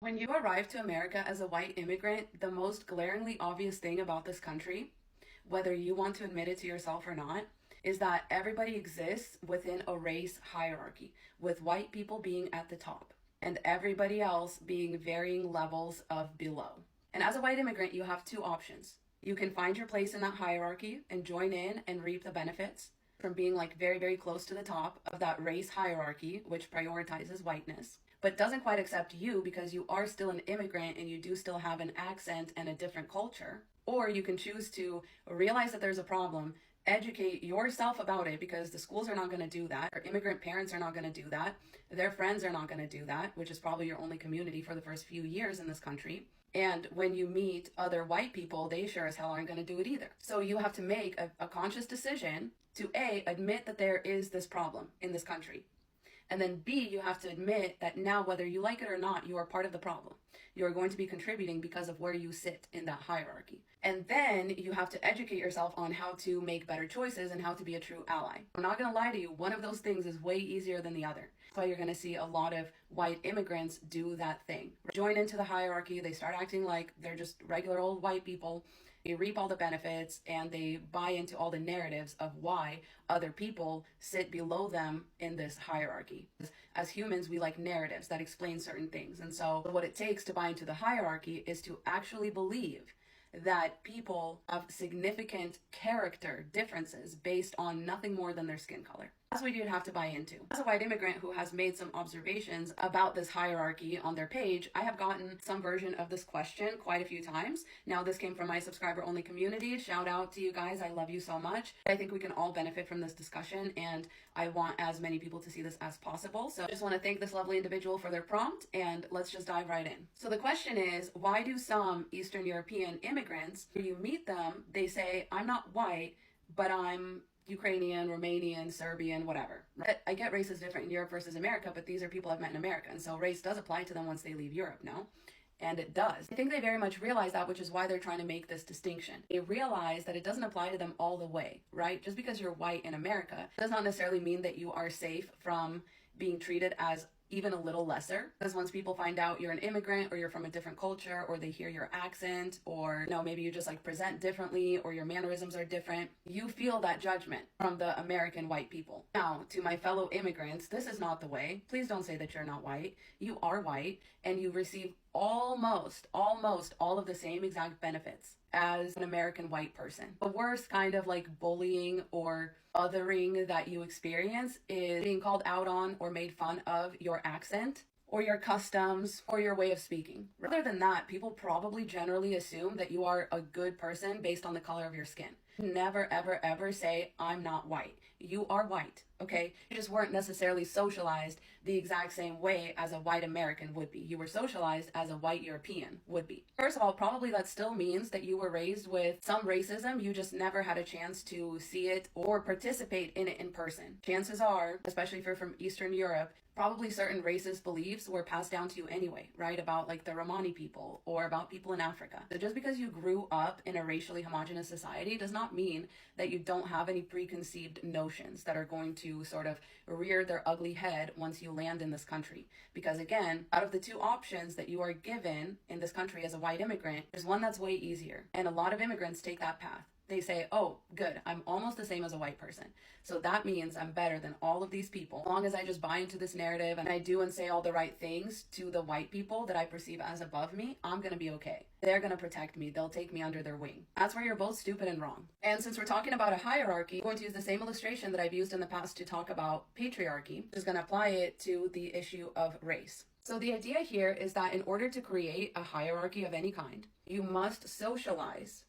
When you arrive to America as a white immigrant, the most glaringly obvious thing about this country, whether you want to admit it to yourself or not, is that everybody exists within a race hierarchy, with white people being at the top and everybody else being varying levels of below. And as a white immigrant, you have two options. You can find your place in that hierarchy and join in and reap the benefits from being like very, very close to the top of that race hierarchy, which prioritizes whiteness, but doesn't quite accept you because you are still an immigrant and you do still have an accent and a different culture. Or you can choose to realize that there's a problem, educate yourself about it, because the schools are not going to do that, or immigrant parents are not going to do that, their friends are not going to do that, which is probably your only community for the first few years in this country. And when you meet other white people, they sure as hell aren't going to do it either. So you have to make a conscious decision to A, admit that there is this problem in this country. And then B, you have to admit that now, whether you like it or not, you are part of the problem. You are going to be contributing because of where you sit in that hierarchy. And then you have to educate yourself on how to make better choices and how to be a true ally. I'm not going to lie to you, one of those things is way easier than the other. That's why you're going to see a lot of white immigrants do that thing. Join into the hierarchy, they start acting like they're just regular old white people. They reap all the benefits and they buy into all the narratives of why other people sit below them in this hierarchy. As humans, we like narratives that explain certain things. And so what it takes to buy into the hierarchy is to actually believe that people have significant character differences based on nothing more than their skin color. That's what you'd have to buy into. As a white immigrant who has made some observations about this hierarchy on their page, I have gotten some version of this question quite a few times. Now, this came from my subscriber only community. Shout out to you guys. I love you so much. I think we can all benefit from this discussion, and I want as many people to see this as possible. So I just want to thank this lovely individual for their prompt, and let's just dive right in. So the question is, why do some Eastern European immigrants, when you meet them, they say, I'm not white, but I'm Ukrainian, Romanian, Serbian, whatever. I get race is different in Europe versus America, but these are people I've met in America. And so race does apply to them once they leave Europe, no? And it does. I think they very much realize that, which is why they're trying to make this distinction. They realize that it doesn't apply to them all the way, right? Just because you're white in America does not necessarily mean that you are safe from being treated as even a little lesser, because once people find out you're an immigrant or you're from a different culture or they hear your accent or maybe you just like present differently or your mannerisms are different, you feel that judgment from the American white people. Now, to my fellow immigrants, this is not the way. Please don't say that you're not white. You are white and you receive almost all of the same exact benefits as an American white person. The worst kind of like bullying or othering that you experience is being called out on or made fun of your accent or your customs or your way of speaking. Rather than that, people probably generally assume that you are a good person based on the color of your skin. Never, ever, ever say, I'm not white. You are white, okay? You just weren't necessarily socialized the exact same way as a white American would be. You were socialized as a white European would be. First of all, probably that still means that you were raised with some racism. You just never had a chance to see it or participate in it in person. Chances are, especially if you're from Eastern Europe, probably certain racist beliefs were passed down to you anyway, right? About like the Romani people or about people in Africa. So just because you grew up in a racially homogenous society does not mean that you don't have any preconceived notions that are going to sort of rear their ugly head once you land in this country. Because again, out of the two options that you are given in this country as a white immigrant, there's one that's way easier. And a lot of immigrants take that path. They say, oh, good, I'm almost the same as a white person. So that means I'm better than all of these people. As long as I just buy into this narrative and I do and say all the right things to the white people that I perceive as above me, I'm going to be okay. They're going to protect me. They'll take me under their wing. That's where you're both stupid and wrong. And since we're talking about a hierarchy, I'm going to use the same illustration that I've used in the past to talk about patriarchy. Just going to apply it to the issue of race. So the idea here is that in order to create a hierarchy of any kind, you must socialize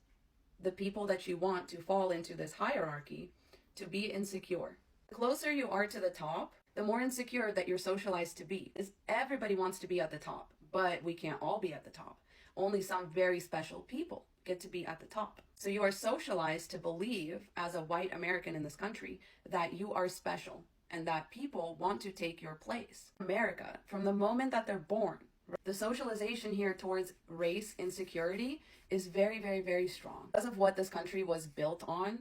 the people that you want to fall into this hierarchy to be insecure. The closer you are to the top, the more insecure that you're socialized to be. Because everybody wants to be at the top, but we can't all be at the top. Only some very special people get to be at the top. So you are socialized to believe, as a white American in this country, that you are special and that people want to take your place. America, from the moment that they're born, the socialization here towards race insecurity is very, very, very strong because of what this country was built on,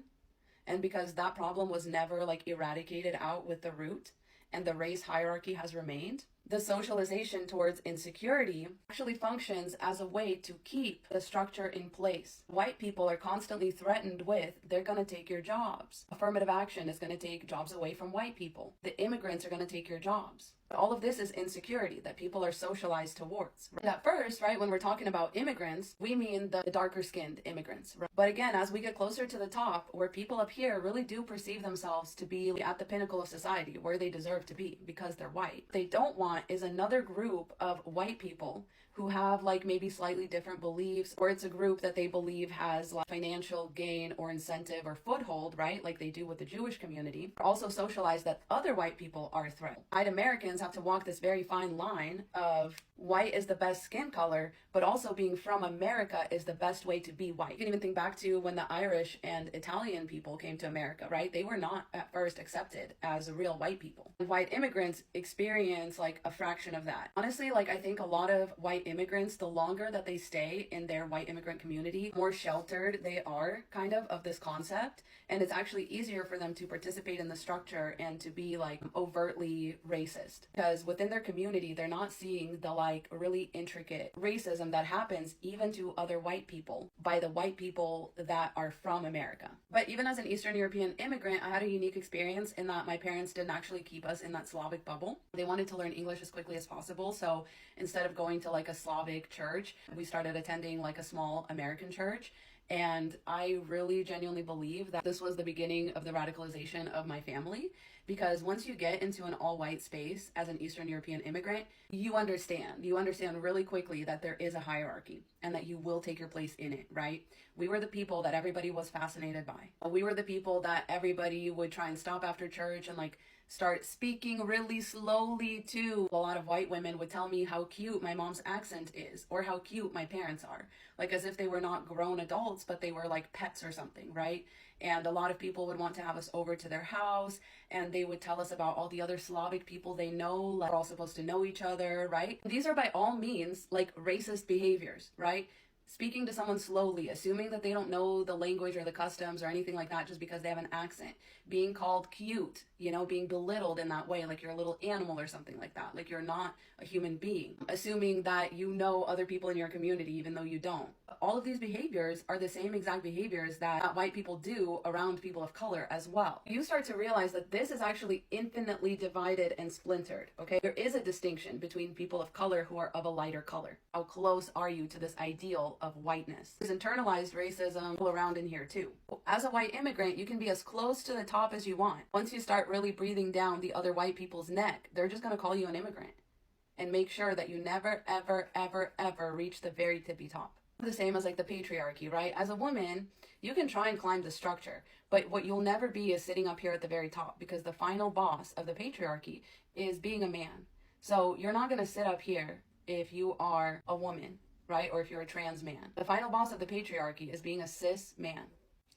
and because that problem was never like eradicated out with the root and the race hierarchy has remained. The socialization towards insecurity actually functions as a way to keep the structure in place. White people are constantly threatened with, they're going to take your jobs. Affirmative action is going to take jobs away from white people. The immigrants are going to take your jobs. All of this is insecurity that people are socialized towards. At first, right, when we're talking about immigrants, we mean the darker skinned immigrants. Right? But again, as we get closer to the top, where people up here really do perceive themselves to be at the pinnacle of society, where they deserve to be because they're white. What they don't want is another group of white people who have like maybe slightly different beliefs, or it's a group that they believe has like financial gain or incentive or foothold, right? Like they do with the Jewish community. Also socialize that other white people are a threat. White Americans have to walk this very fine line of white is the best skin color, but also being from America is the best way to be white. You can even think back to when the Irish and Italian people came to America, right? They were not at first accepted as real white people. And white immigrants experience like a fraction of that. Honestly, like I think a lot of white immigrants, the longer that they stay in their white immigrant community, more sheltered they are kind of this concept. And it's actually easier for them to participate in the structure and to be like overtly racist, because within their community, they're not seeing the like really intricate racism that happens even to other white people by the white people that are from America. But even as an Eastern European immigrant, I had a unique experience in that my parents didn't actually keep us in that Slavic bubble. They wanted to learn English as quickly as possible. So instead of going to like a Slavic church, we started attending like a small American church. And I really genuinely believe that this was the beginning of the radicalization of my family, because once you get into an all-white space as an Eastern European immigrant, you understand really quickly that there is a hierarchy and that you will take your place in it, right? We were the people that everybody was fascinated by. We were the people that everybody would try and stop after church and like start speaking really slowly to. A lot of white women would tell me how cute my mom's accent is or how cute my parents are, like as if they were not grown adults, but they were like pets or something, right? And a lot of people would want to have us over to their house, and they would tell us about all the other Slavic people they know, like we're all supposed to know each other, right? These are by all means like racist behaviors, right? Speaking to someone slowly, assuming that they don't know the language or the customs or anything like that just because they have an accent, being called cute, you know, being belittled in that way, like you're a little animal or something like that, like you're not a human being, assuming that you know other people in your community even though you don't. All of these behaviors are the same exact behaviors that white people do around people of color as well. You start to realize that this is actually infinitely divided and splintered, okay? There is a distinction between people of color who are of a lighter color. How close are you to this ideal of whiteness? There's internalized racism all around in here too. As a white immigrant, you can be as close to the top as you want. Once you start really breathing down the other white people's neck, they're just gonna call you an immigrant and make sure that you never, ever, ever, ever reach the very tippy top. The same as like the patriarchy, right? As a woman, you can try and climb the structure, but what you'll never be is sitting up here at the very top, because the final boss of the patriarchy is being a man. So you're not going to sit up here if you are a woman, right? Or if you're a trans man. The final boss of the patriarchy is being a cis man,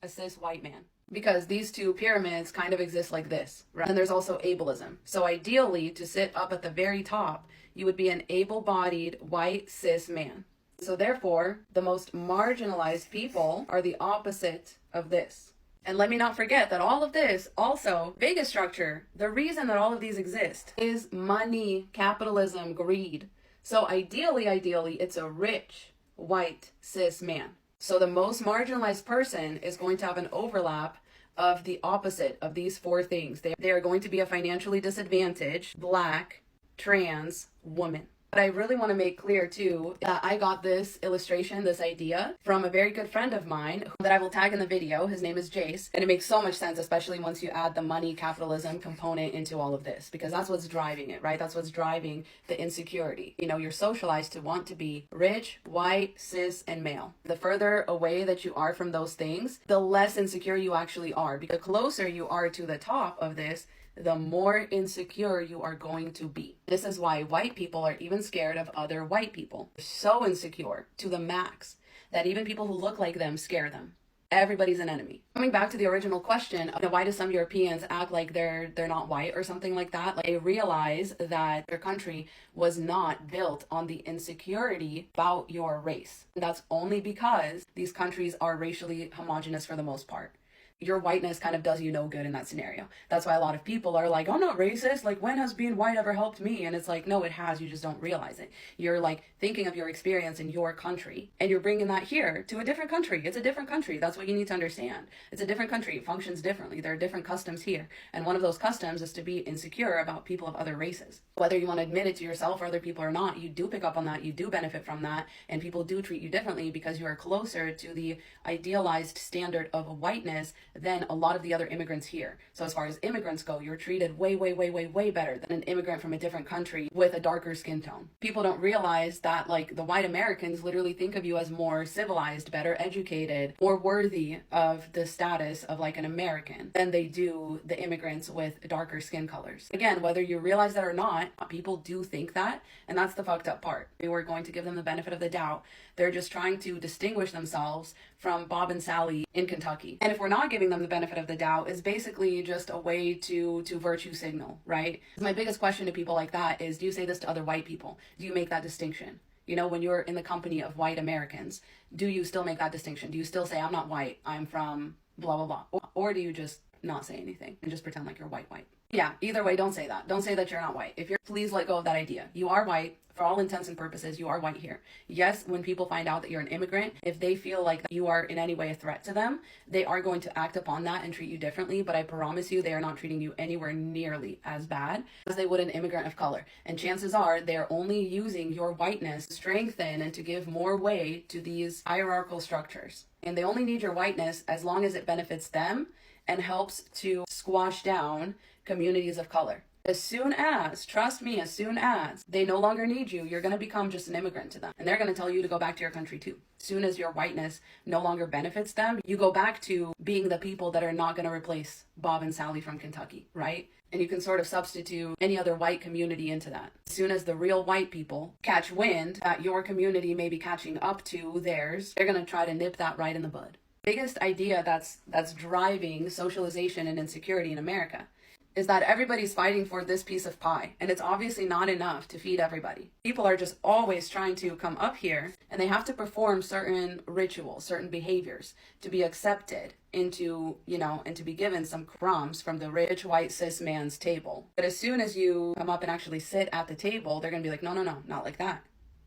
a cis white man. Because these two pyramids kind of exist like this, right? And there's also ableism. So ideally, to sit up at the very top, you would be an able-bodied white cis man. So therefore, the most marginalized people are the opposite of this. And let me not forget that all of this also, biggest structure, the reason that all of these exist is money, capitalism, greed. So ideally, it's a rich, white, cis man. So the most marginalized person is going to have an overlap of the opposite of these four things. They are going to be a financially disadvantaged, black, trans woman. But I really want to make clear too that I got this illustration, this idea, from a very good friend of mine that I will tag in the video. His name is Jace. And it makes so much sense, especially once you add the money capitalism component into all of this, because that's what's driving it, right? That's what's driving the insecurity. You know, you're socialized to want to be rich, white, cis, and male. The further away that you are from those things, the less insecure you actually are. Because the closer you are to the top of this, the more insecure you are going to be. This is why white people are even scared of other white people. They're so insecure to the max that even people who look like them scare them. Everybody's an enemy. Coming back to the original question, why do some Europeans act like they're not white or something like that? Like, they realize that their country was not built on the insecurity about your race. That's only because these countries are racially homogenous for the most part. your whiteness kind of does you no good in that scenario. That's why a lot of people are like, I'm not racist. Like, when has being white ever helped me? And it's like, no, it has. You just don't realize it. You're like thinking of your experience in your country and you're bringing that here to a different country. It's a different country. That's what you need to understand. It's a different country. It functions differently. There are different customs here. And one of those customs is to be insecure about people of other races. Whether you want to admit it to yourself or other people or not, you do pick up on that. You do benefit from that. And people do treat you differently because you are closer to the idealized standard of whiteness than a lot of the other immigrants here. So as far as immigrants go, you're treated way, way, way, way, way better than an immigrant from a different country with a darker skin tone. People don't realize that like the white Americans literally think of you as more civilized, better educated, more worthy of the status of like an American than they do the immigrants with darker skin colors. Again, whether you realize that or not, people do think that, and that's the fucked up part. We were going to give them the benefit of the doubt. They're just trying to distinguish themselves from Bob and Sally in Kentucky. And if we're not giving them the benefit of the doubt, it's basically just a way to virtue signal, right? My biggest question to people like that is, do you say this to other white people? Do you make that distinction? You know, when you're in the company of white Americans, do you still make that distinction? Do you still say, I'm not white, I'm from blah, blah, blah? Or do you just not say anything and just pretend like you're white? Yeah, either way, don't say that. Don't say that you're not white. Please let go of that idea. You are white. For all intents and purposes, you are white here. Yes, when people find out that you're an immigrant, if they feel like you are in any way a threat to them, they are going to act upon that and treat you differently. But I promise you, they are not treating you anywhere nearly as bad as they would an immigrant of color. And chances are they're only using your whiteness to strengthen and to give more weight to these hierarchical structures. And they only need your whiteness as long as it benefits them and helps to squash down communities of color. As soon as, trust me, as soon as they no longer need you, you're going to become just an immigrant to them. And they're going to tell you to go back to your country too. As soon as your whiteness no longer benefits them, you go back to being the people that are not going to replace Bob and Sally from Kentucky, right? And you can sort of substitute any other white community into that. As soon as the real white people catch wind that your community may be catching up to theirs, they're going to try to nip that right in the bud. Biggest idea that's driving socialization and insecurity in America is that everybody's fighting for this piece of pie, and it's obviously not enough to feed everybody. People are just always trying to come up here, and they have to perform certain rituals, certain behaviors to be accepted into, and to be given some crumbs from the rich white cis man's table. But as soon as you come up and actually sit at the table, they're gonna be like, no, not like that.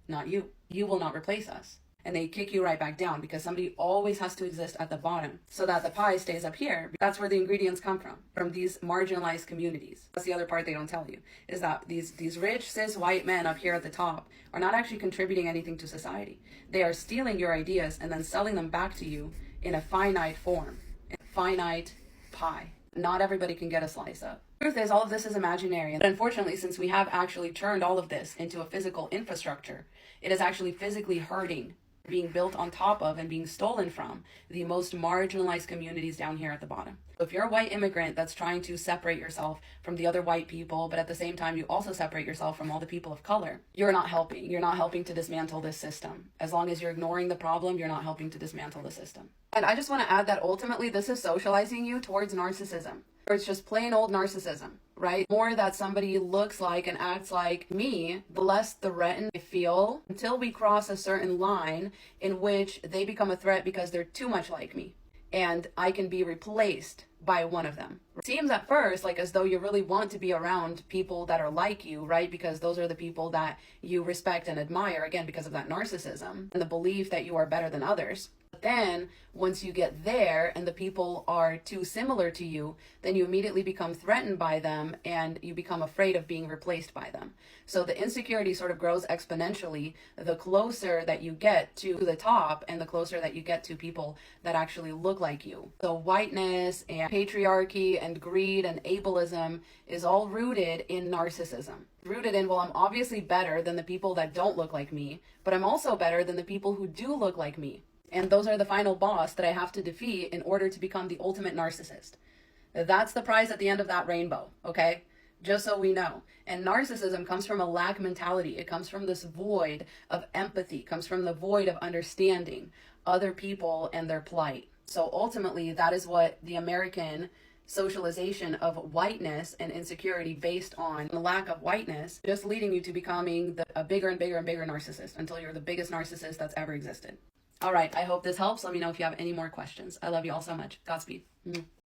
Not you. You will not replace us. And they kick you right back down because somebody always has to exist at the bottom so that the pie stays up here. That's where the ingredients come from these marginalized communities. That's the other part they don't tell you, is that these rich cis white men up here at the top are not actually contributing anything to society. They are stealing your ideas and then selling them back to you in a finite form, in a finite pie. Not everybody can get a slice of. The truth is, all of this is imaginary. And unfortunately, since we have actually turned all of this into a physical infrastructure, it is actually physically hurting, being built on top of and being stolen from the most marginalized communities down here at the bottom. So if you're a white immigrant that's trying to separate yourself from the other white people, but at the same time you also separate yourself from all the people of color, you're not helping. You're not helping to dismantle this system. As long as you're ignoring the problem, you're not helping to dismantle the system. And I just want to add that ultimately this is socializing you towards narcissism. Or it's just plain old narcissism, right? More that somebody looks like and acts like me, the less threatened I feel until we cross a certain line in which they become a threat because they're too much like me and I can be replaced by one of them. It seems at first like as though you really want to be around people that are like you, right? Because those are the people that you respect and admire, again, because of that narcissism and the belief that you are better than others. Then once you get there and the people are too similar to you, then you immediately become threatened by them and you become afraid of being replaced by them. So the insecurity sort of grows exponentially the closer that you get to the top and the closer that you get to people that actually look like you. So whiteness and patriarchy and greed and ableism is all rooted in narcissism. Rooted in, well, I'm obviously better than the people that don't look like me, but I'm also better than the people who do look like me. And those are the final boss that I have to defeat in order to become the ultimate narcissist. That's the prize at the end of that rainbow, okay? Just so we know. And narcissism comes from a lack mentality. It comes from this void of empathy, comes from the void of understanding other people and their plight. So ultimately, that is what the American socialization of whiteness and insecurity based on the lack of whiteness, just leading you to becoming a bigger and bigger and bigger narcissist until you're the biggest narcissist that's ever existed. All right. I hope this helps. Let me know if you have any more questions. I love you all so much. Godspeed.